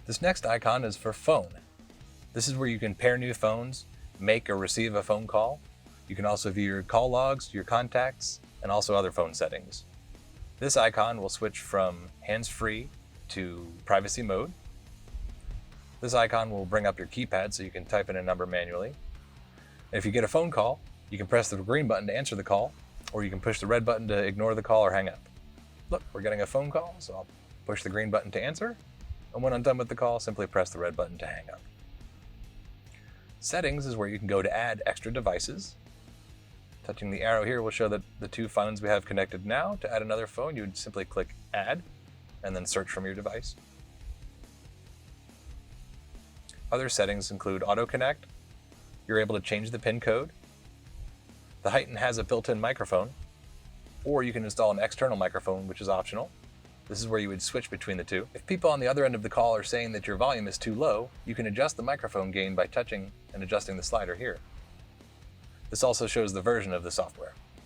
This next icon is for phone. This is where you can pair new phones, make or receive a phone call. You can also view your call logs, your contacts, and also other phone settings. This icon will switch from hands-free to privacy mode. This icon will bring up your keypad so you can type in a number manually. And if you get a phone call, you can press the green button to answer the call, or you can push the red button to ignore the call or hang up. Look, we're getting a phone call, so I'll push the green button to answer, and when I'm done with the call, simply press the red button to hang up. Settings is where you can go to add extra devices. Touching the arrow here will show that the two phones we have connected now. To add another phone, you would simply click Add, and then search from your device. Other settings include Auto Connect. You're able to change the PIN code. The Heighten has a built-in microphone, or you can install an external microphone, which is optional. This is where you would switch between the two. If people on the other end of the call are saying that your volume is too low, you can adjust the microphone gain by touching and adjusting the slider here. This also shows the version of the software.